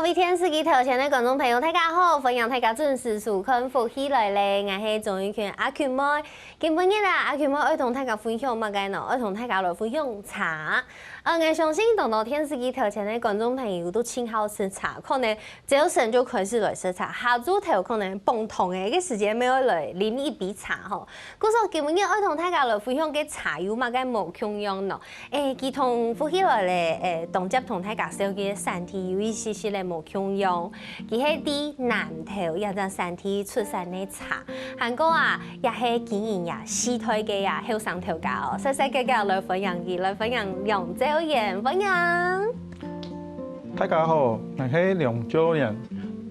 为电视机头前的观众朋友，大家好，欢迎大家准时收看福喜来咧，我是钟玉泉阿群妹。今日啦，阿群妹要同大家分享乜嘢呢？要同大家来分享茶。我相信同到电视机头前的观众朋友都请好吃茶，可能早晨就开始来喝茶，下晝頭可能碰同嘅個時間要來啉一杯茶吼。故說今日要同大家來分享嘅茶有乜嘅無共樣咯？佢同福喜來咧同接同大家紹嘅山體有一些些嘅無共樣，佢係啲南投也就山體出產嘅茶，韓國啊也係經營呀四台嘅呀後上頭家哦，細細個個來分享佢，來分享楊兆賢分享。大家好，我是梁兆賢，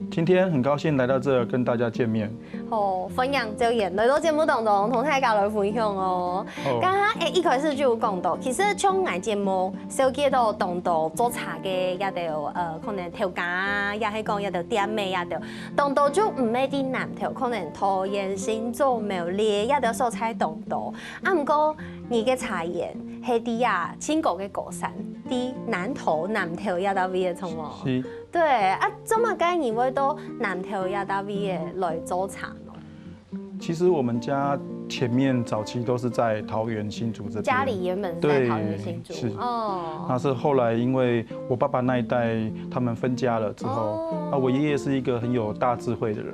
今天很高興來到這跟大家見面。好，分享兆賢來到節目當中同大家來分享哦。剛剛一開始就有講到，其實像我節目小記到當到做茶嘅也就可能頭家也係講也就店尾也就當到就唔係啲南頭，可能桃園新竹苗栗也就所採當到。啊，唔過你嘅茶園係啲啊千國嘅高山，啲南投也到邊嘅從喎。是。對啊，怎麼解你會到南投也到邊嘅來做茶呢？其實我們家前面早期都是在桃園新竹這邊。家裡原本是在桃園新竹。是。哦。那是後來因為我爸爸那一代他們分家了之後，啊，我爺爺是一個很有大智慧的人。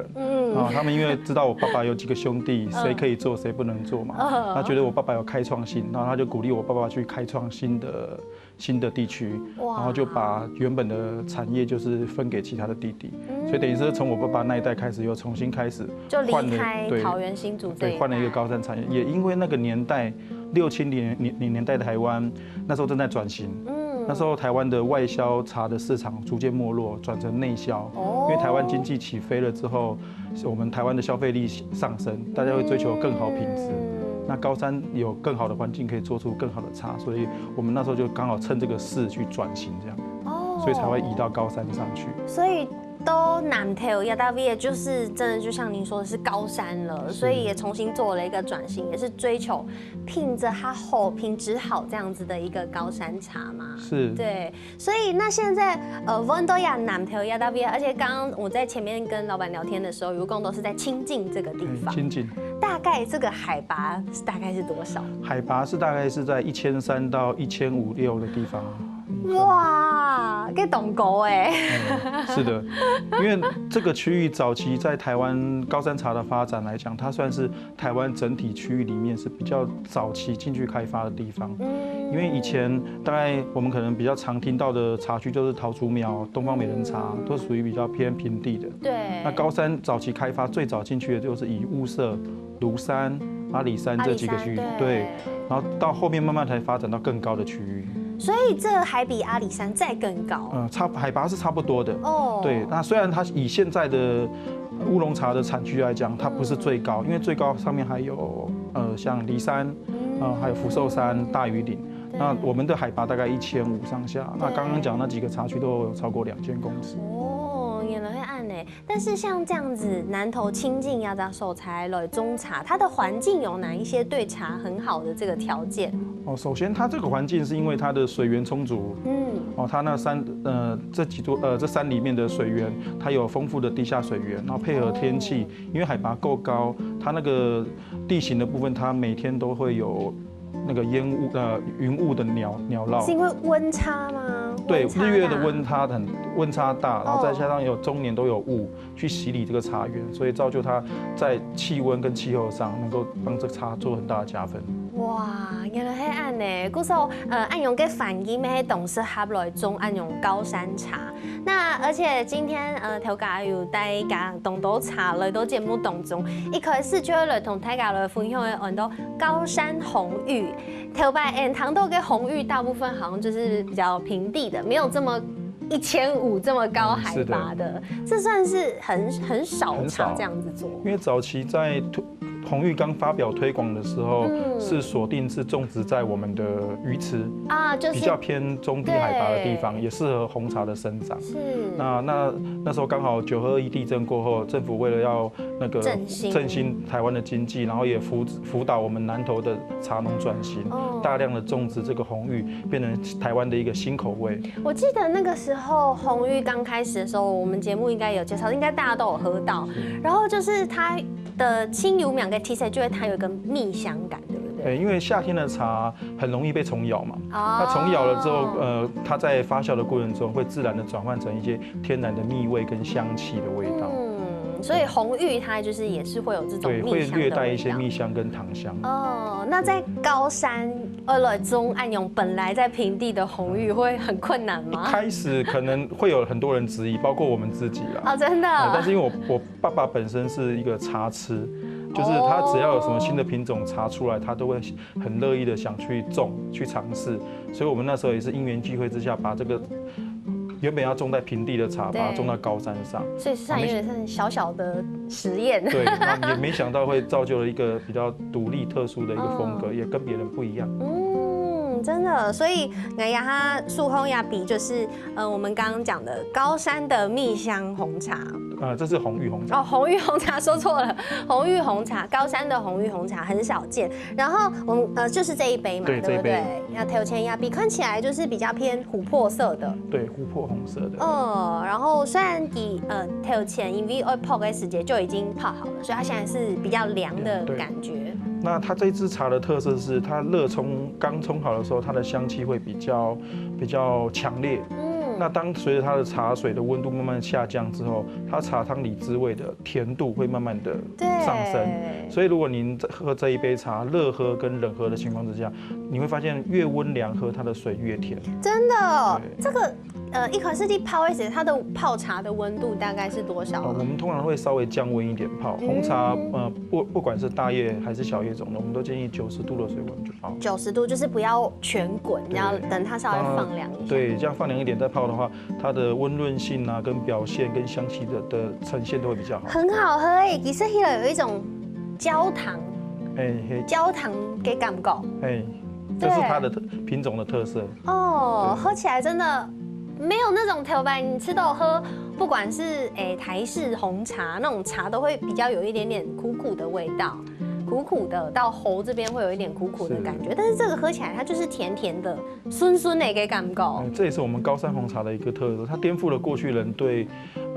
啊，他們因為知道我爸爸有幾個兄弟，誰可以做，誰不能做嘛。他覺得我爸爸有開創性，然後他就鼓勵我爸爸去開創新的地區，然後就把原本的產業就是分給其他的弟弟，所以等於是從我爸爸那一代開始又重新開始，就離開桃園新竹這一帶，對，換了一個高山產業。也因為那個年代60、70年代的台灣，那時候正在轉型，那時候台灣的外銷茶的市場逐漸沒落，轉成內銷，因為台灣經濟起飛了之後，我們台灣的消費力上升，大家會追求更好品質。那高山有更好的環境可以做出更好的茶，所以我們那時候就剛好趁這個勢去轉型，這樣，所以才會移到高山上去。所以都南投也到邊，就是真的就像您說的是高山了，所以也重新做了一個轉型，也是追求品質它好、品質好這樣子的一個高山茶嘛。是。對，所以那現在溫都也南投也到邊，而且剛剛我在前面跟老闆聊天的時候，如果都是在清境這個地方。清境。大概這個海拔大概是多少？海拔是大概是在1300到1500的地方。哇，給懂高哎。是的，因為這個區域早期在台灣高山茶的發展來講，它算是台灣整體區域裡面是比較早期進去開發的地方。因為以前大概我們可能比較常聽到的茶區就是桃竹苗、東方美人茶，都屬於比較偏平地的。對。那高山早期開發最早進去的就是以霧社、廬山、阿里山這幾個區域，對。然後到後面慢慢才發展到更高的區域。所以這還比阿里山再更高。海拔是差不多的。哦。對，那雖然它以現在的烏龍茶的產區來講，它不是最高，因為最高上面還有像梨山，還有福壽山、大禹嶺。那我們的海拔大概1500上下。那剛剛講那幾個茶區都有超過2000公尺。哦，原來會暗呢。但是像這樣子，南投清境要到手才來種茶，它的環境有哪一些對茶很好的這個條件？哦，首先它這個環境是因為它的水源充足。哦，它那山這山裡面的水源，它有豐富的地下水源，然後配合天氣，因為海拔夠高，它那個地形的部分，它每天都會有那個雲霧的鳥繞。是因為溫差嗎？對，日月的溫差大，然後再加上有終年都有霧去洗禮這個茶園，所以造就它在氣溫跟氣候上能夠幫這個茶做很大的加分。哇，原來係按呢，故說按用嘅環境咩同適合來種按用高山茶。那而且今天頭家有帶家動到茶來到節目當中，一開始就來同大家來分享嘅按到高山紅玉。頭擺談到嘅紅玉大部分好像就是比較平地的，沒有這麼1500這麼高海拔的，這算是很少茶這樣子做。因為早期在红玉刚发表推广的时候，是锁定是种植在我们的鱼池啊，就是比较偏中低海拔的地方，也适合红茶的生长。是。那时候刚好921地震过后，政府为了要那个振兴台湾的经济，然后也辅导我们南投的茶农转型，大量的种植这个红玉，变成台湾的一个新口味。我记得那个时候红玉刚开始的时候，我们节目应该有介绍，应该大家都有喝到。然后就是它的清油两个题材，就会它有一个蜜香感，对不对？因为夏天的茶很容易被虫咬嘛，那虫咬了之后，它在发酵的过程中会自然的转换成一些天然的蜜味跟香气的味道。所以红玉它就是也是会有这种蜜香的味道，对，会略带一些蜜香跟糖香。那在高山中暗涌本来在平地的红玉会很困难吗？一开始可能会有很多人质疑，包括我们自己啦。真的。但是因为我爸爸本身是一个茶痴，就是他只要有什么新的品种茶出来，他都会很乐意的想去种去尝试。所以我们那时候也是因缘际会之下，把这个原本要种在平地的茶，把它种到高山上，所以实际上有点是小小的实验。对，那也没想到会造就了一个比较独立、特殊的一个风格，也跟别人不一样。真的，所以哎呀，它树红雅比就是我们刚刚讲的高山的蜜香红茶。这是红玉红茶。红玉红茶说错了，红玉红茶，高山的红玉红茶很少见。然后我们就是这一杯嘛，对不对？那头前雅比看起来就是比较偏琥珀色的。对，琥珀红色的。然后虽然以头前因为泡的时间就已经泡好了，所以它现在是比较凉的感觉。那它这支茶的特色是，它热冲刚冲好的时候，它的香气会比较强烈。那当随着它的茶水的温度慢慢下降之后，它茶汤里滋味的甜度会慢慢的上升。所以如果您喝这一杯茶，热喝跟冷喝的情况之下，你会发现越温凉喝它的水越甜。真的，这个一款4季泡一时，它的泡茶的温度大概是多少？我们通常会稍微降温一点泡。红茶不管是大叶还是小叶种的，我们都建议90度的水温就泡。90度就是不要全滚，然后等它稍微放凉一下。对，这样放凉一点再泡的话，它的温润性啊、跟表现、跟香气的呈现都会比较好。很好喝诶，其实它有一种焦糖，焦糖给感觉。这是它的品种的特色。喝起来真的没有那种头白，你吃到喝，不管是台式红茶那种茶，都会比较有一点点苦苦的味道。苦苦的，到喉这边会有一点苦苦的感觉，但是这个喝起来它就是甜甜的、酸酸的给感觉。这也是我们高山红茶的一个特色，它颠覆了过去人对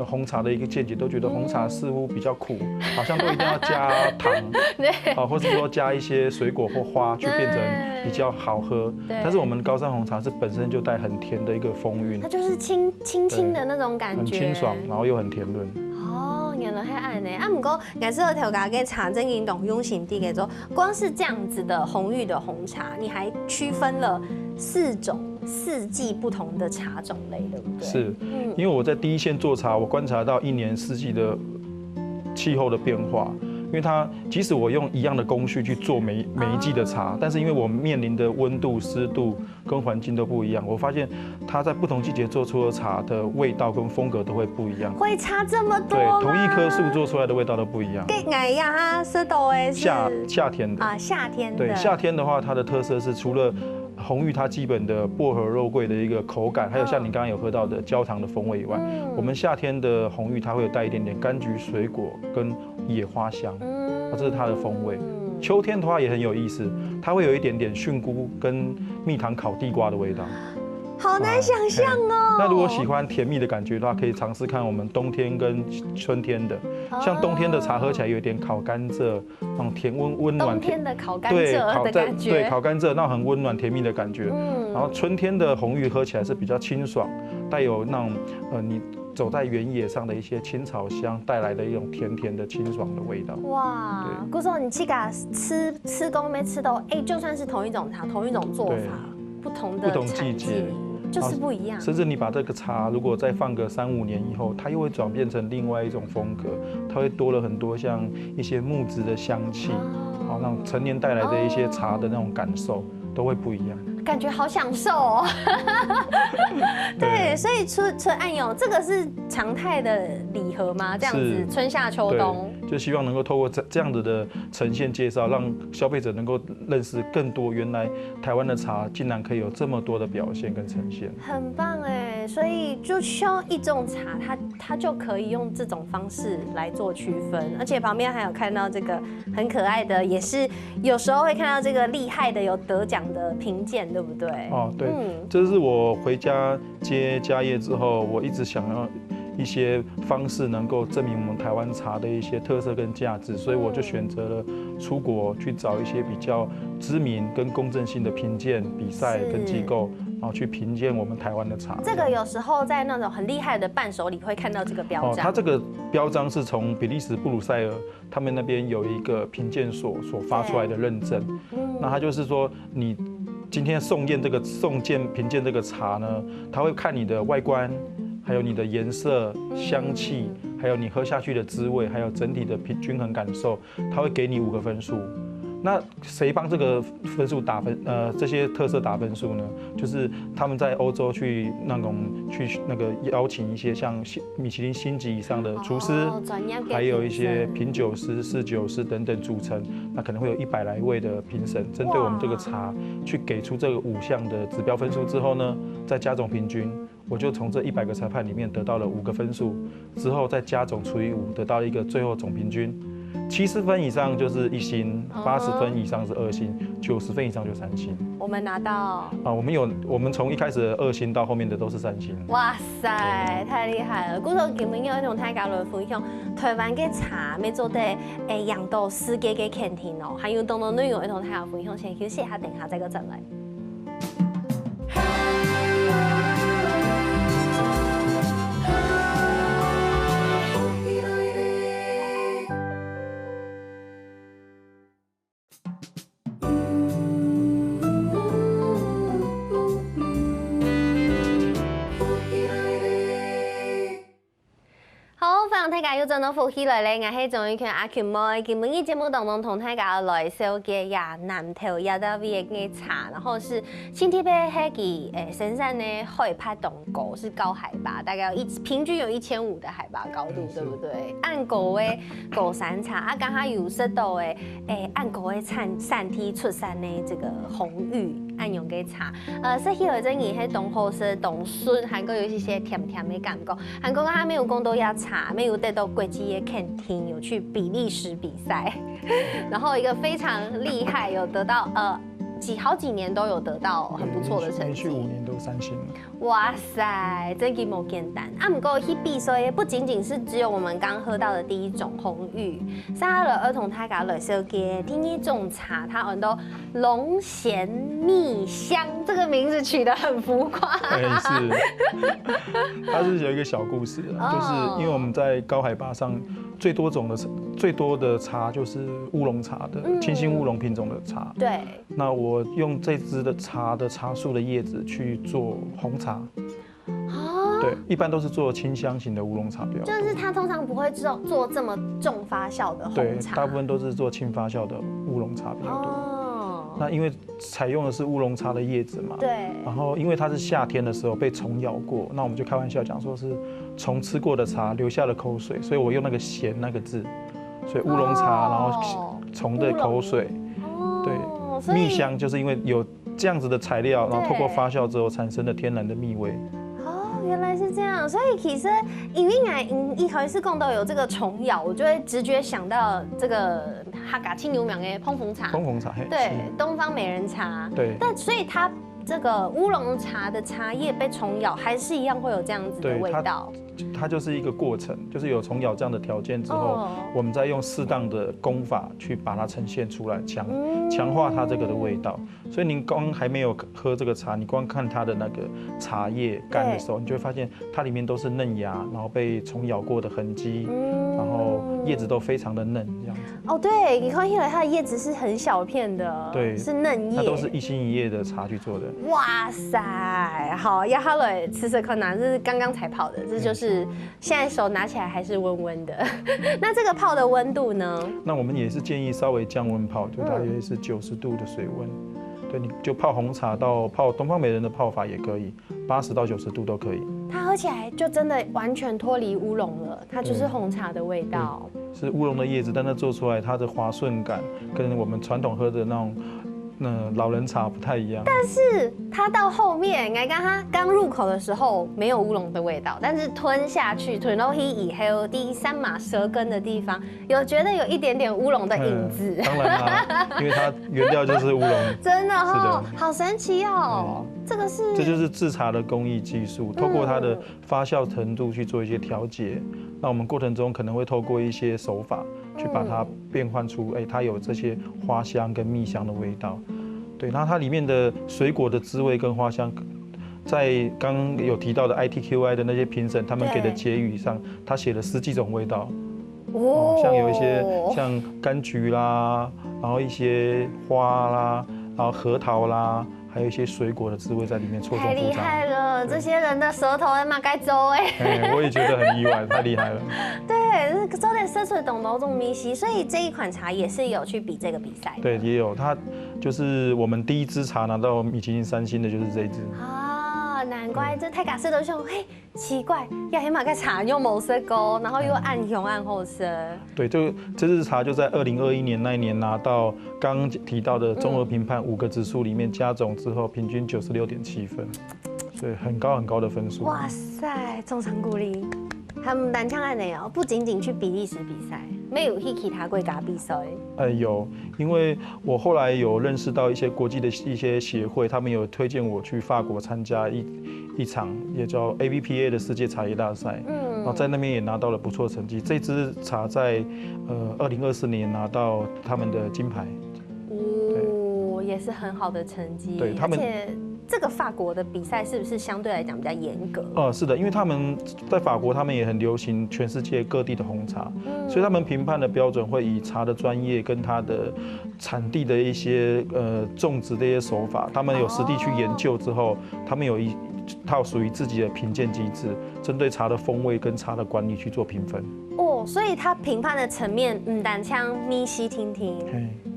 红茶的一个见解，都觉得红茶似乎比较苦，好像都一定要加糖，或者说加一些水果或花去变成比较好喝。但是我们高山红茶是本身就带很甜的一个风韵，它就是轻轻的那种感觉，很清爽，然后又很甜润。原来还安呢，不过也是调家给茶真运动用心地给做，光是这样子的红玉的红茶，你还区分了4种4季不同的茶种类，对不对？是，因为我在第一线做茶，我观察到1年4季的气候的变化。因为它即使我用一样的工序去做每一季的茶，但是因为我面临的温度、湿度跟环境都不一样，我发现它在不同季节做出的茶的味道跟风格都会不一样。会差这么多吗？对，同一棵树做出来的味道都不一样。哎呀，它是都是夏天的夏天的。对，夏天的话，它的特色是除了红玉它基本的薄荷肉桂的一个口感，还有像你刚刚有喝到的焦糖的风味以外，我们夏天的红玉它会有带一点点柑橘水果跟野花香，这是它的风味。秋天的话也很有意思，它会有一点点菌菇跟蜜糖烤地瓜的味道。好难想象哦。那如果喜欢甜蜜的感觉的话，可以尝试看我们冬天跟春天的。像冬天的茶喝起来有一点烤甘蔗，那种甜温暖。冬天的烤甘蔗的感觉。对，烤甘蔗那种很温暖甜蜜的感觉。然后春天的红玉喝起来是比较清爽，带有那种你走在原野上的一些青草香带来的一种甜甜的清爽的味道。哇，顾总，你去给吃公没吃到？就算是同一种茶，同一种做法，不同季节。就是不一样，甚至你把这个茶如果再放个3、5年以后，它又会转变成另外一种风格，它会多了很多像一些木质的香气，好让陈年带来的一些茶的那种感受都会不一样。感觉好享受哦。对，所以春暗涌这个是常态的礼盒吗？这样子春夏秋冬。就希望能够透过这样子的呈现介绍，让消费者能够认识更多原来台湾的茶竟然可以有这么多的表现跟呈现。很棒哎，所以就像一种茶，它就可以用这种方式来做区分，而且旁边还有看到这个很可爱的，也是有时候会看到这个厉害的有得奖的评鉴，对不对？哦，对，这是我回家接家业之后，我一直想要一些方式能够证明我们台湾茶的一些特色跟价值，所以我就选择了出国去找一些比较知名跟公正性的评鉴比赛跟机构，然后去评鉴我们台湾的茶。这个有时候在那种很厉害的伴手礼会看到这个标章。它这个标章是从比利时布鲁塞尔他们那边有一个评鉴所发出来的认证。那它就是说你今天送评鉴这个茶呢，它会看你的外观，还有你的颜色、香气，还有你喝下去的滋味，还有整体的均衡感受，它会给你5个分数。那谁帮这个分数打分？这些特色打分数呢？就是他们在欧洲去那个邀请一些像米其林星级以上的厨师，还有一些品酒师、侍酒师等等组成，那可能会有100来位的评审，针对我们这个茶去给出这个5项的指标分数之后呢，再加总平均。我就从这100个裁判里面得到了5个分数，之后再加总除以5，得到一个最后总平均。70分以上就是1星，80分以上是2星，90分以上就3星。我们拿到啊，我们从一开始的2星到后面的都是3星。哇塞，太厉害了！古早今日要同大家来分享台湾嘅茶，要做得让到世界嘅肯定哦，还有当中内容要同大家分享，先休息下，等下再个转来。大家又真到福起來咧，我係總權阿權妹。今日節目當中同大家來紹介呀南投亞大味嘅茶，然後是新鐵北係佢深山的海拔洞溝，是高海拔，大概平均有1500的海拔高度，對不對？暗溝的高山茶，啊，剛好有10度的暗溝的產地出產的這個紅玉暗用嘅茶，說起來真係喺東河是東順，還有一些甜甜的感覺。韓國他沒有講到呀茶，沒有得到國際的肯定，有去比利時比賽，然後一個非常厲害，有得到好幾年都有得到很不錯的成績，連續5年都3星。哇塞，真係冇簡單。啊，不過去比賽不僅僅是只有我們剛喝到的第一種紅玉，三二兒童他搞了紹介第一種茶，它很多龍涎蜜香，這個名字取得很浮誇。是，它是有一個小故事啊，就是因為我們在高海拔上最多的茶就是烏龍茶的清新烏龍品種的茶。對。那我用這支的茶樹的葉子去做紅茶。對，一般都是做清香型的烏龍茶比較多。就是它通常不會做這麼重發酵的紅茶。對，大部分都是做輕發酵的烏龍茶比較多。那因為採用的是烏龍茶的葉子嘛，對。然後因為它是夏天的時候被蟲咬過，那我們就開玩笑講說是蟲吃過的茶留下了口水，所以我用那個涎那個字，所以烏龍茶，然後蟲的口水，對，蜜香就是因為有這樣子的材料，然後透過發酵之後產生的天然的蜜味。原來是這樣，所以其實因為一開始講到有這個蟲咬，我就會直覺想到這個客家青牛苗的蓬蓬茶。蓬蓬茶，對，東方美人茶。對。但所以它這個烏龍茶的茶葉被蟲咬，還是一樣會有這樣子的味道。它就是一個過程，就是有蟲咬這樣的條件之後，我們再用適當的功法去把它呈現出來，強化它這個的味道。所以您剛還沒有喝這個茶，你光看它的那個茶葉乾的時候，你就會發現它裡面都是嫩芽，然後被蟲咬過的痕跡，然後葉子都非常的嫩，這樣子。哦，對，你看起來它的葉子是很小片的，對，是嫩葉，它都是1星1葉的茶去做的。哇塞，好，要哈來吃吃看吶，這是剛剛才泡的，這就是現在手拿起來還是溫溫的。那這個泡的溫度呢？那我們也是建議稍微降溫泡，就大約是90度的水溫。對，你就泡紅茶到泡東方美人的泡法也可以，80到90度都可以。它喝起来就真的完全脱离乌龙了，它就是红茶的味道。是乌龙的叶子，但它做出来它的滑顺感跟我们传统喝的那种老人茶不太一样。但是它到后面，它刚入口的时候没有乌龙的味道，但是吞下去，吞落去以后，第三码舌根的地方，觉得有一点点乌龙的影子。当然啦，因为它原料就是乌龙。真的哦，好神奇哦。这就是制茶的工艺技术，透过它的发酵程度去做一些调节。那我们过程中可能会透过一些手法去把它变换出，它有这些花香跟蜜香的味道。对，那它里面的水果的滋味跟花香，在刚刚有提到的 ITQI 的那些评审，他们给的结语上，他写了10几种味道。像有一些像柑橘啦，然后一些花啦，然后核桃啦。还有一些水果的滋味在里面错综复杂。太厉害了，这些人的舌头还蛮该走哎。我也觉得很意外，太厉害了。对，早点生出懂得这种迷西，所以这一款茶也是有去比这个比赛。对，也有，它就是我们第一支茶拿到米其林3星的就是这一支。难怪这太假色都说，嘿，奇怪，要黑马个茶又某色高，然后又暗红暗后色。对，这支茶就在2021年那一年拿到刚刚提到的综合评判5个指数里面加总之后，平均96.7分，对，很高很高的分数。哇塞，众赏鼓励。他们单枪案内哦，不仅仅去比利时比赛，没有去其他国家比赛。有，因为我后来有认识到一些国际的一些协会，他们有推荐我去法国参加一场也叫 ABPA 的世界茶叶大赛，然后在那边也拿到了不错成绩。这支茶在2024年拿到他们的金牌，也是很好的成绩。对他们。这个法国的比赛是不是相对来讲比较严格？是的，因为他们在法国，他们也很流行全世界各地的红茶，所以他们评判的标准会以茶的专业跟它的产地的一些种植的一些手法，他们有实地去研究之后，他们有一套属于自己的评鉴机制，针对茶的风味跟茶的管理去做评分。所以它评判的层面，单枪咪西听听，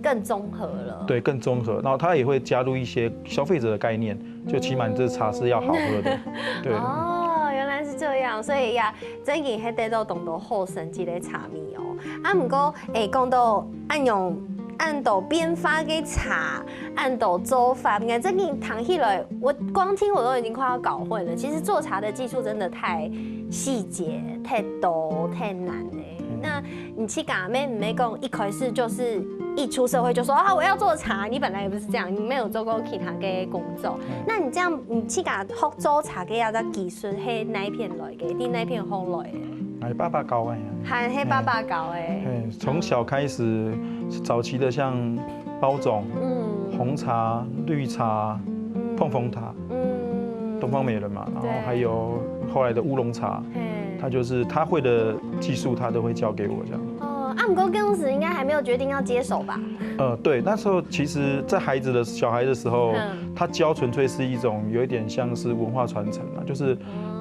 更综合了。对，更综合。然后它也会加入一些消费者的概念，就起码你这茶是要好喝的。对。原来是这样，所以呀，真嘅喺得到懂得好神奇的茶米哦。不过讲到按豆编发给茶，按豆做法，你看这个谈起来，我光听我都已经快要搞混了。其实做茶的技术真的太细节、太多、太难了。那你去讲没讲一开始就是一出社会就说我要做茶，你本来也不是这样，你没有做过其他的工作。那你这样你去讲学做茶嘅的技术係哪一片来嘅？啲哪一片好来嘅？係爸爸教嘅，係爸爸教嘅。從小開始，早期的像包種、紅茶、綠茶、碰風茶、東方美人嘛，然後還有後來的烏龍茶。他就是他會的技術，他都會教給我這樣。不過當時應該還沒有決定要接手吧？對，那時候其實，在小孩的時候，他教純粹是一種有一點像是文化傳承嘛，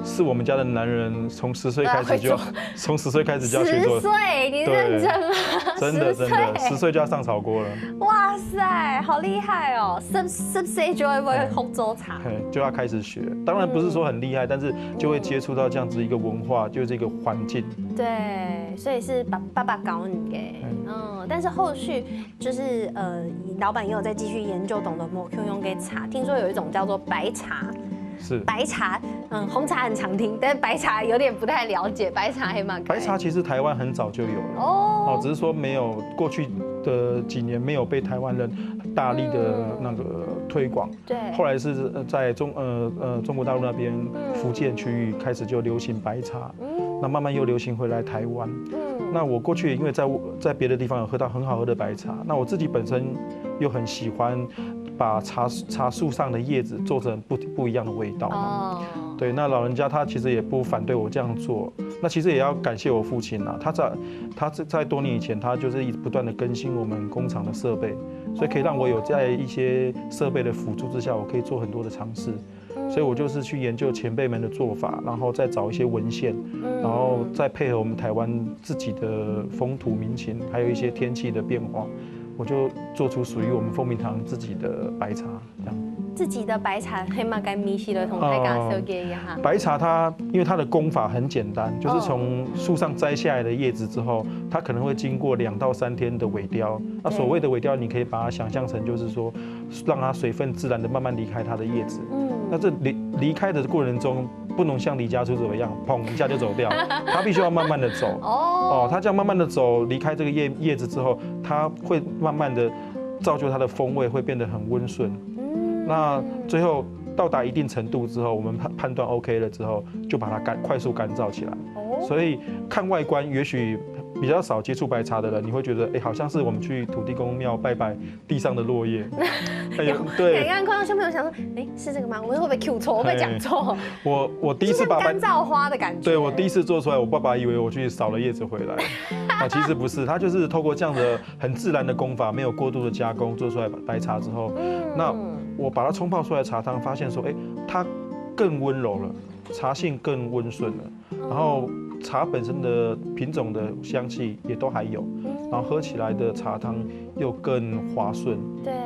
是我們家的男人從10歲開始就要學做。10歲，你認真嗎？真的10歲就要上炒鍋了。哇塞，好厲害哦！10歲就會學做茶，就要開始學。當然不是說很厲害，但是就會接觸到這樣子一個文化，就是一個環境。對，所以是爸爸教你嘅。但是後續就是老闆也有在繼續研究，懂得用給茶。聽說有一種叫做白茶。是白茶，紅茶很常聽，但是白茶有點不太了解。白茶還蠻。白茶其實台灣很早就有了，只是說沒有過去的幾年沒有被台灣人大力的那個推廣。對。後來是在中國大陸那邊福建區域開始就流行白茶，那慢慢又流行回來台灣。那我過去也因為在別的地方有喝到很好喝的白茶，那我自己本身又很喜歡。把茶樹上的葉子做成不一樣的味道。對，那老人家他其實也不反對我這樣做。那其實也要感謝我父親啊，他在多年以前，他就是一直不斷的更新我們工廠的設備，所以可以讓我有在一些設備的輔助之下，我可以做很多的嘗試。所以我就是去研究前輩們的做法，然後再找一些文獻，然後再配合我們台灣自己的風土民情，還有一些天氣的變化。我就做出屬於我們豐明堂自己的白茶，這樣。自己的白茶黑马该米西的同大家说给一下。白茶它因为它的功法很简单，就是从树上摘下来的叶子之后，它可能会经过2到3天的萎凋。那所谓的萎凋，你可以把它想象成就是说，让它水分自然的慢慢离开它的叶子。那这离开的过程中，不能像离家出走一样，砰一下就走掉，它必须要慢慢的走。它这样慢慢的走，离开这个叶子之后，它会慢慢的造就它的风味会变得很温顺。那最后到达一定程度之后，我们判断 OK 了之后，就把它快速干燥起来。所以看外观，也许比较少接触白茶的人，你会觉得，好像是我们去土地公庙拜拜地上的落叶。对，刚刚看到小朋友想说，是这个吗？我会不会 Q 错？会不会讲错？我第一次把干燥花的感觉。对，我第一次做出来，我爸爸以为我去扫了叶子回来，其实不是，他就是透过这样的很自然的功法，没有过度的加工，做出来白茶之后，那我把它冲泡出来的茶汤，发现说，它更温柔了，茶性更温顺了，然后茶本身的品种的香气也都还有，然后喝起来的茶汤又更滑顺。对。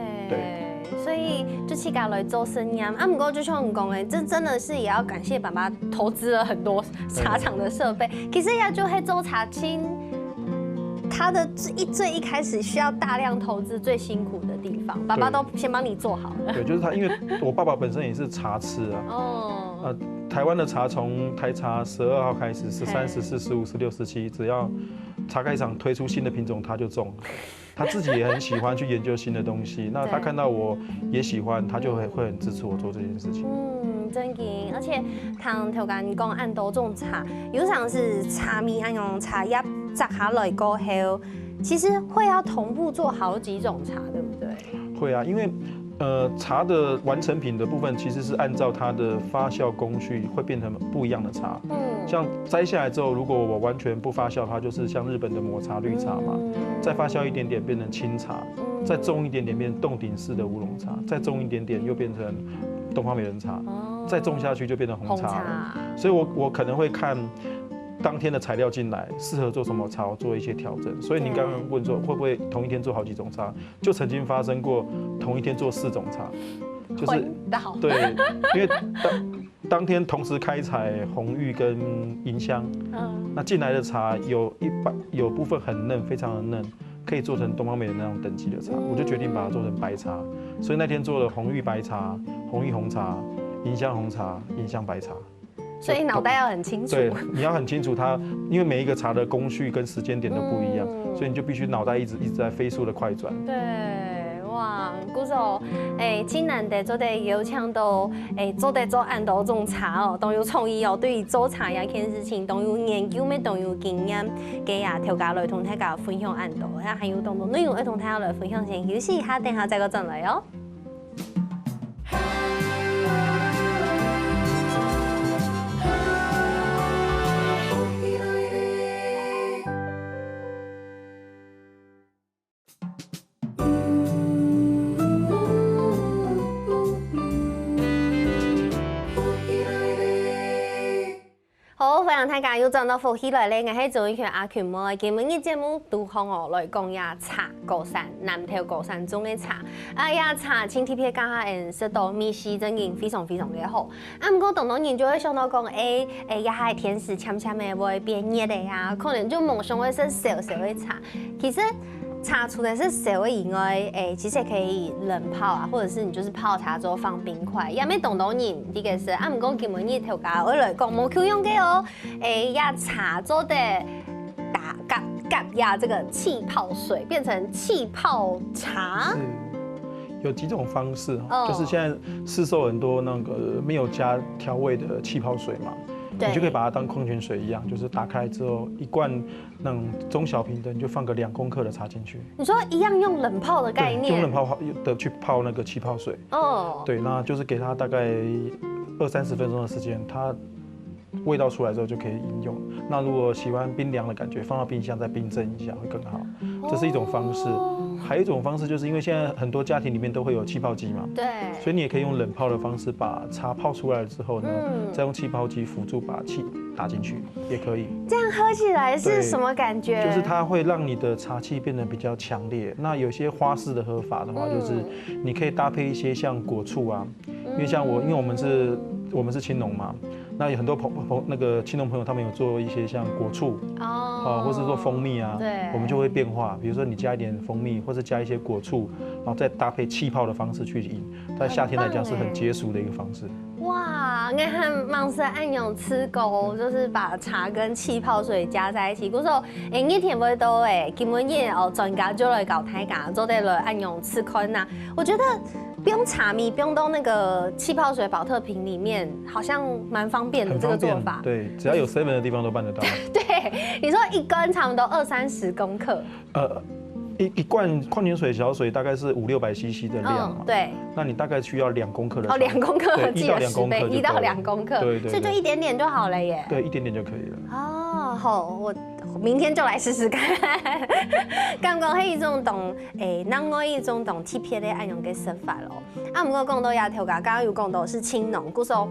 所以就去家来做生意啊，不过就像我们讲这真的是也要感谢爸爸投资了很多茶厂的设备。其实要就黑做茶青，它的最一开始需要大量投资最辛苦的地方，爸爸都先帮你做好了。对，就是他，因为我爸爸本身也是茶痴啊。台湾的茶从台茶12号开始，13、14、15、16、17，只要茶开厂推出新的品种，他就种。他自己也很喜欢去研究新的东西，那他看到我也喜欢，他就会很支持我做这件事情。真嘅，而且像头先讲按多种茶，有像是茶米按用茶叶摘下来过后，其实会要同步做好几种茶，对不对？会啊，因为茶的完成品的部分其实是按照它的发酵工序会变成不一样的茶。像摘下来之后，如果我完全不发酵，它就是像日本的抹茶绿茶嘛。再发酵一点点变成清茶，再重一点点变成洞顶式的乌龙茶，再重一点点又变成东方美人茶，再重下去就变成红茶了。所以我可能会看当天的材料进来，适合做什么茶，我做一些调整。所以您刚刚问说会不会同一天做好几种茶，就曾经发生过同一天做4种茶，就是对，因为当天同时开采红玉跟银香，那进来的茶有部分很嫩，非常的嫩，可以做成东方美人那种等级的茶，我就决定把它做成白茶。所以那天做了红玉白茶、红玉红茶、银香红茶、银香白茶。所以脑袋要很清楚。对，你要很清楚它，因为每一个茶的工序跟时间点都不一样，所以你就必须脑袋一直在飞速的快转。对。哇，古手真难得做得有抢到做得做按到种茶哦，都有创意哦，对于做茶呀件事情都有研究，咩都有经验，给呀调家来同大家分享按到，还有当中内容要同大家来分享先休息一下，等下再个转来哦。好，欢迎大家又转到福喜来咧，我係做一圈阿權妹。今日嘅節目都向我來講呀茶高山南投高山種嘅茶，呀茶青天片加下顏色到米西真嘅非常非常嘅好。唔過當然就會想到講也係天時簽簽嘅會變熱嘅呀，可能就夢想會是小小嘅茶。其實茶除了是小的以外，其實也可以冷泡啊，或者是你就是泡茶之後放冰塊，也咩當然呢個是唔過今日呢條價我來講冇 Q 用嘅哦，呀茶做的打呀這個氣泡水變成氣泡茶。有幾種方式，就是現在市售很多那個沒有加調味的氣泡水嘛。你就可以把它當礦泉水一樣，就是打開之後一罐那種中小瓶的，你就放個2公克的茶進去。你說一樣用冷泡的概念？用冷泡的去泡那個氣泡水。對，那就是給它大概20-30分鐘的時間，它味道出来之后就可以饮用。那如果喜欢冰凉的感觉，放到冰箱再冰镇一下会更好，这是一种方式。还有一种方式，就是因为现在很多家庭里面都会有气泡机嘛，对，所以你也可以用冷泡的方式把茶泡出来了之后呢，再用气泡机辅助把气打进去，也可以。这样喝起来是什么感觉？就是它会让你的茶气变得比较强烈。那有些花式的喝法的话，就是你可以搭配一些像果醋啊，因为像因为我们是青农嘛。那有很多那个青农朋友，他们有做一些像果醋或是做蜂蜜啊，对，我们就会变化，比如说你加一点蜂蜜，或是加一些果醋，然后再搭配气泡的方式去饮，在夏天来讲是很解暑的一个方式。哇，我和芒色暗涌吃狗，就是把茶跟气泡水加在一起。古时候，一天不会多诶，根本也专家就来搞太家，做得了暗涌吃坤呐。我觉得不用茶米，不用到那个气泡水保特瓶里面，好像蛮方便的这个做法。对，只要有 7 的地方都办得到。对，你说一根差不多20-30公克。一罐矿泉水小水大概是500-600 cc 的量嘛，对，那你大概需要2公克的2公克，对，1到2公克，1到2公克，对，所以就一点点就好了耶。对，一点点就可以了。哦，好，我明天就来试试看。刚刚迄种同咱我迄种同特别的按用嘅说法咯。啊，不过讲到亚头噶，刚刚有讲到是青农，故说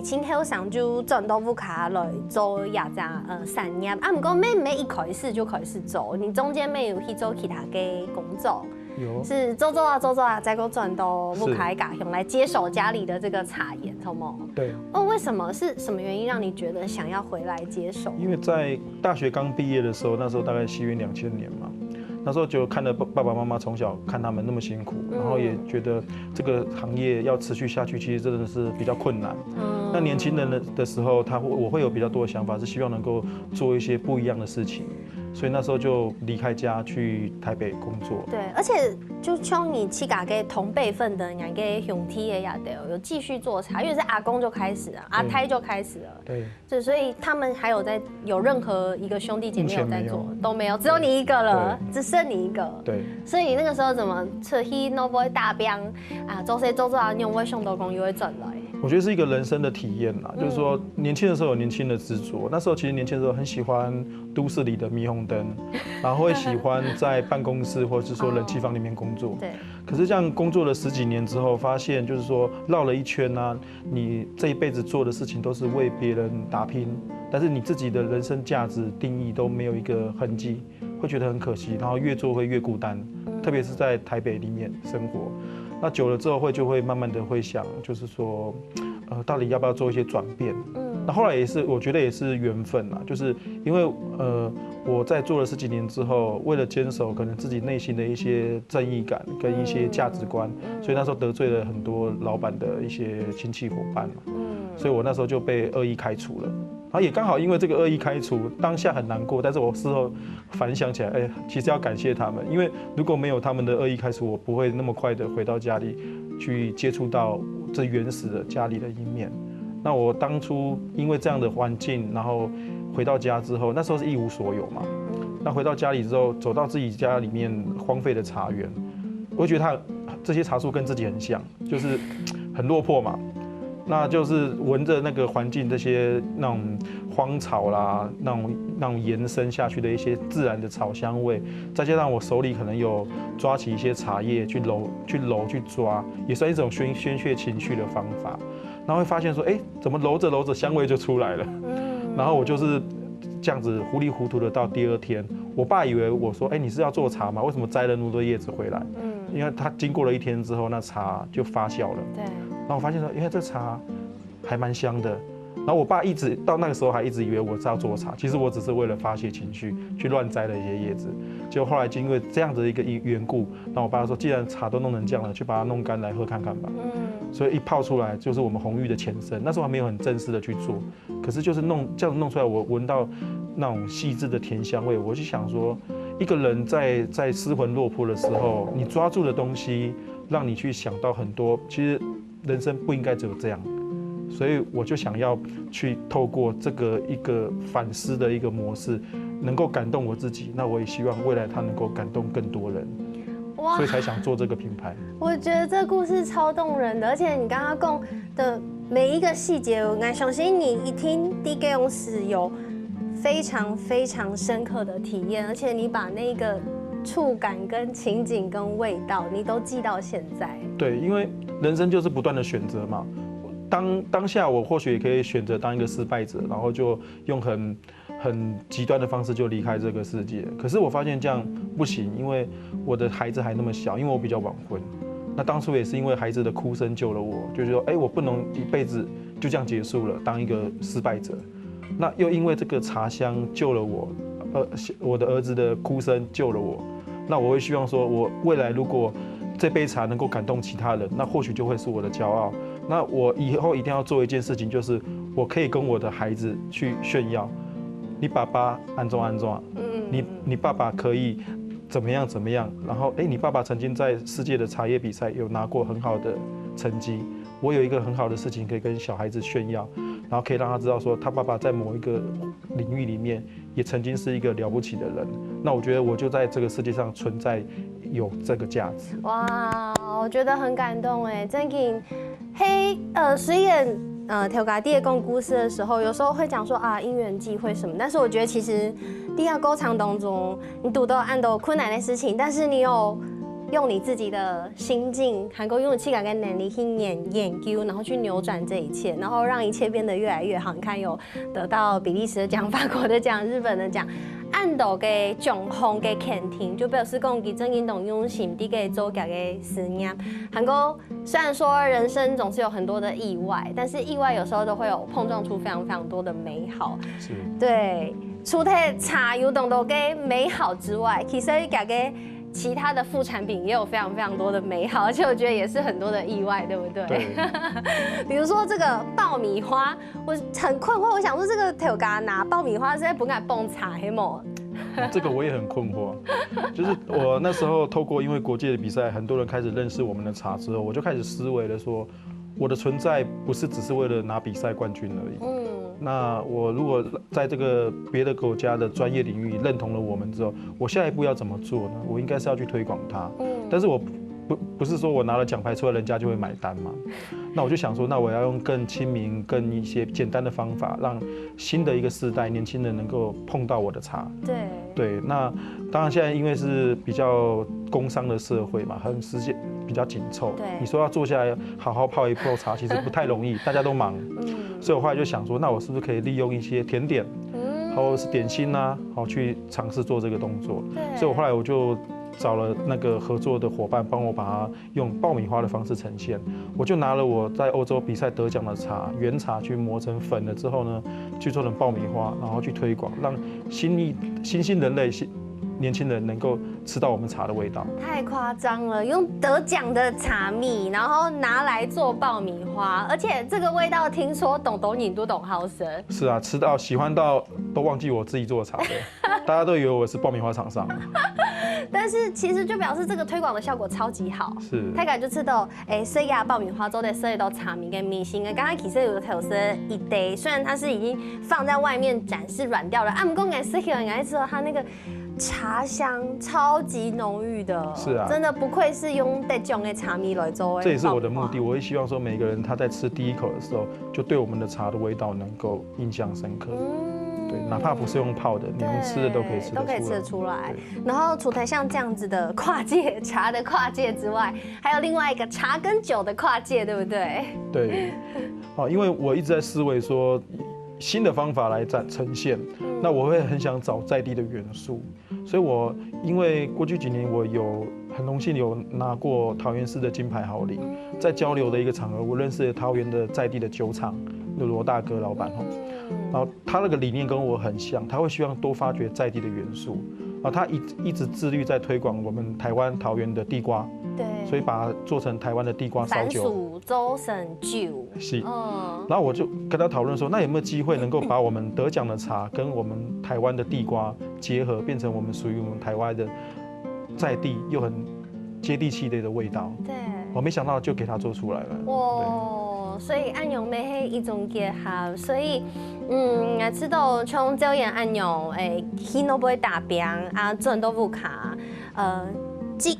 青口上就转到乌卡来做亚家产业。啊，不过每一开始就开始做，你中间没有去做其他嘅工作。有是做啊，再给转到木卡嘎用来接手家里的这个茶园，好吗？对。为什么？是什么原因让你觉得想要回来接手？因为在大学刚毕业的时候，那时候大概西元2000年嘛，那时候就看了爸爸妈妈从小看他们那么辛苦，然后也觉得这个行业要持续下去，其实真的是比较困难。那年轻人的时候，我会有比较多的想法，是希望能够做一些不一样的事情。所以那时候就离开家去台北工作。对，而且就像你去给同辈分的人给兄弟也有继续做茶，因为是阿公就开始了，阿太就开始了。对，所以他们还有任何一个兄弟姐妹有在做都没有，只有你一个了，只剩你一个。对，所以那个时候怎么出去那不会大兵啊，做啊，用会上到工又会转来。我觉得是一个人生的体验啦，就是说年轻的时候有年轻的执着，那时候其实年轻的时候很喜欢都市里的霓虹灯，然后会喜欢在办公室或者是说冷气房里面工作。对。可是这样工作了10几年之后，发现就是说绕了一圈啊，你这一辈子做的事情都是为别人打拼，但是你自己的人生价值定义都没有一个痕迹，会觉得很可惜，然后越做会越孤单，特别是在台北里面生活。那久了之后就会慢慢的会想，就是说，到底要不要做一些转变？那后来也是，我觉得也是缘分啦，就是因为我在做了10几年之后，为了坚守可能自己内心的一些正义感跟一些价值观，所以那时候得罪了很多老板的一些亲戚伙伴嘛，所以我那时候就被恶意开除了。然后也刚好因为这个恶意开除，当下很难过，但是我事后反想起来，其实要感谢他们，因为如果没有他们的恶意开除，我不会那么快的回到家里去接触到这原始的家里的一面。那我当初因为这样的环境，然后回到家之后，那时候是一无所有嘛。那回到家里之后，走到自己家里面荒废的茶园，我会觉得这些茶树跟自己很像，就是很落魄嘛。那就是闻着那个环境，这些那种荒草啦，那种延伸下去的一些自然的草香味，再加上我手里可能有抓起一些茶叶去揉去抓，也算一种宣泄情绪的方法。然后会发现说，怎么揉着揉着香味就出来了。然后我就是这样子糊里糊涂的到第2天，我爸以为我说，你是要做茶吗？为什么摘了那么多叶子回来？因为他经过了1天之后，那茶就发酵了。对。然后我发现说，因为这茶还蛮香的。然后我爸一直到那个时候还一直以为我是要做茶，其实我只是为了发泄情绪去乱摘了一些叶子。结果后来因为这样的一个缘故，那我爸说，既然茶都弄成这样了，去把它弄干来喝看看吧。所以一泡出来就是我们红玉的前身。那时候还没有很正式的去做，可是就是这样弄出来，我闻到那种细致的甜香味，我就想说，一个人在失魂落魄的时候，你抓住的东西，让你去想到很多，其实人生不应该只有这样。所以我就想要去透过这个一个反思的一个模式，能够感动我自己，那我也希望未来它能够感动更多人，所以才想做这个品牌。我觉得这故事超动人的，而且你刚刚讲的每一个细节，我相信你一听第一个用词有非常非常深刻的体验，而且你把那个触感跟情景跟味道，你都记到现在。对，因为人生就是不断的选择嘛。当下我或许也可以选择当一个失败者，然后就用很极端的方式就离开这个世界。可是我发现这样不行，因为我的孩子还那么小，因为我比较晚婚。那当初也是因为孩子的哭声救了我，就是说，我不能一辈子就这样结束了，当一个失败者。那又因为这个茶香救了我，我的儿子的哭声救了我。那我会希望说，我未来如果这杯茶能够感动其他人，那或许就会是我的骄傲。那我以后一定要做一件事情，就是我可以跟我的孩子去炫耀，你爸爸安装，你爸爸可以怎么样，然后你爸爸曾经在世界的茶叶比赛有拿过很好的成绩，我有一个很好的事情可以跟小孩子炫耀，然后可以让他知道说他爸爸在某一个领域里面也曾经是一个了不起的人。那我觉得我就在这个世界上存在有这个价值。哇，我觉得很感动哎，真的。虽然调家弟讲故事的时候，有时候会讲说啊因缘际会什么，但是我觉得其实第二沟场当中，你读到按到困难的事情，但是你有用你自己的心境，还有用你气感跟能力去研究，然后去扭转这一切，然后让一切变得越来越好。你看有得到比利时的奖、法国的奖、日本的奖。按到嘅奖项嘅肯定，就表示讲佢真认同用心啲嘅做家嘅事业。韩国虽然说人生总是有很多的意外，但是意外有时候都会有碰撞出非常非常多的美好。是，对，除了茶有懂到嘅美好之外，其实家嘅其他的副产品也有非常非常多的美好，而且我觉得也是很多的意外，对不对？对。比如说这个爆米花，我很困惑，我想说这个调家拿爆米花是在不敢蹦茶黑么？这个我也很困惑，就是我那时候透过因为国际的比赛，很多人开始认识我们的茶之后，我就开始思维了说，我的存在不是只是为了拿比赛冠军而已。那我如果在这个别的国家的专业领域认同了我们之后，我下一步要怎么做呢？我应该是要去推广它。但是我不是说我拿了奖牌出来，人家就会买单嘛。那我就想说，那我要用更亲民、更一些简单的方法，让新的一个世代年轻人能够碰到我的茶。对，那当然现在因为是比较工商的社会嘛，时间比较紧凑。你说要坐下来好好泡一泡茶，其实不太容易，大家都忙。所以我后来就想说，那我是不是可以利用一些甜点，或者是点心啊，好去尝试做这个动作。所以我后来我就找了那个合作的伙伴，帮我把它用爆米花的方式呈现。我就拿了我在欧洲比赛得奖的茶原茶去磨成粉了之后呢，去做成爆米花，然后去推广，让新兴人类、年轻人能够吃到我们茶的味道。太夸张了，用得奖的茶米，然后拿来做爆米花，而且这个味道听说懂你都懂好生。是啊，吃到喜欢到都忘记我自己做的茶了，大家都以为我是爆米花厂商。但是其实就表示这个推广的效果超级好，是，大概就知道，设计爆米花做的设计到茶米跟明星的，刚刚其实有特色一堆，虽然它是已经放在外面展示软掉了，不过我设计人家知道它那个茶香超级浓郁的，是啊，真的不愧是用得奖的茶米来做。这也是我的目的，我也希望说每个人他在吃第一口的时候，就对我们的茶的味道能够印象深刻。对，哪怕不是用泡的，你用吃的都可以吃得出来。然后除了像这样子的跨界茶的跨界之外，还有另外一个茶跟酒的跨界，对不对？对，因为我一直在思维说新的方法来呈现，那我会很想找在地的元素，所以我因为过去几年我有很荣幸有拿过桃园市的金牌好礼，在交流的一个场合，我认识了桃园的在地的酒厂，罗大哥老板然后他那个理念跟我很像，他会希望多发掘在地的元素，他一直致力在推广我们台湾桃园的地瓜，对，所以把它做成台湾的地瓜烧酒，番薯周神酒，是，然后我就跟他讨论说，那有没有机会能够把我们得奖的茶跟我们台湾的地瓜结合，变成我们属于我们台湾的在地又很接地气的味道？对，我没想到就给他做出来了。哇，所以按用咩係一種結合，所以我知道從表演按用去都不會打邊啊，賺都不卡，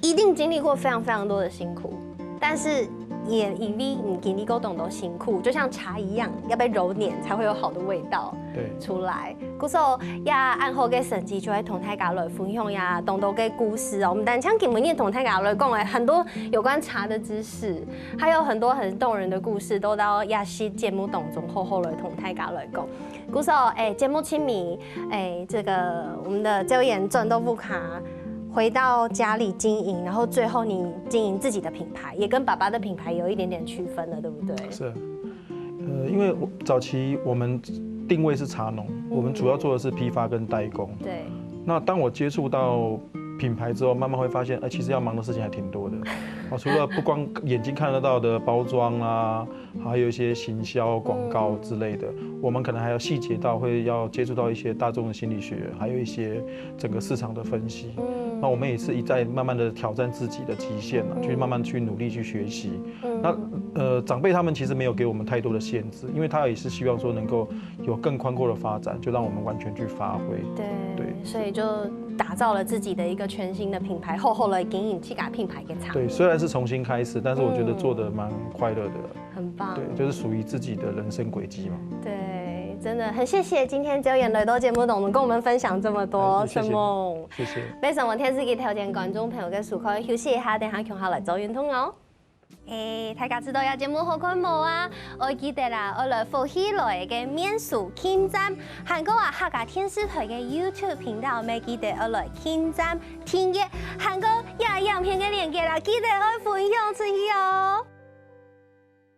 一定經歷過非常非常多的辛苦，但是也因为你经历过懂得辛苦，就像茶一样，要被揉捻才会有好的味道出来。故说呀，按好嘅成绩就会同大家来分享呀，懂得嘅故事哦。我们单枪今日同大家来讲很多有关茶的知识，还有很多很动人的故事，都到亚西节目当中好好来同大家来讲。故说节目清明这个我们的周延转豆腐卡。回到家里经营，然后最后你经营自己的品牌，也跟爸爸的品牌有一点点区分了，对不对？是，因为早期我们定位是茶农，我们主要做的是批发跟代工。对。那当我接触到品牌之后，慢慢会发现，其实要忙的事情还挺多的。除了不光眼睛看得到的包装啊，还有一些行销、广告之类的，我们可能还要细节到要接触到一些大众的心理学，还有一些整个市场的分析。那我们也是一再慢慢的挑战自己的极限了，去慢慢去努力去学习。那长辈他们其实没有给我们太多的限制，因为他也是希望说能够有更宽阔的发展，就让我们完全去发挥。对，所以就打造了自己的一个全新的品牌，后来经营去把品牌给厂。对，虽然是重新开始，但是我觉得做的蛮快乐的。很棒。对，就是属于自己的人生轨迹嘛。对，真的很谢谢今天周延来到节目当中跟我们分享这么多，谢谢。谢谢。非常我天时给条件观众朋友嘅舒可休息一下，等下共下来做运动哦。大家知道有节目好看冇啊？我記得啦，我來福喜來嘅面數傾站，韓國話客家電視台嘅 YouTube 頻道，咪記得我來傾站聽嘅，韓國也影片嘅連結啦，記得我分享出去哦。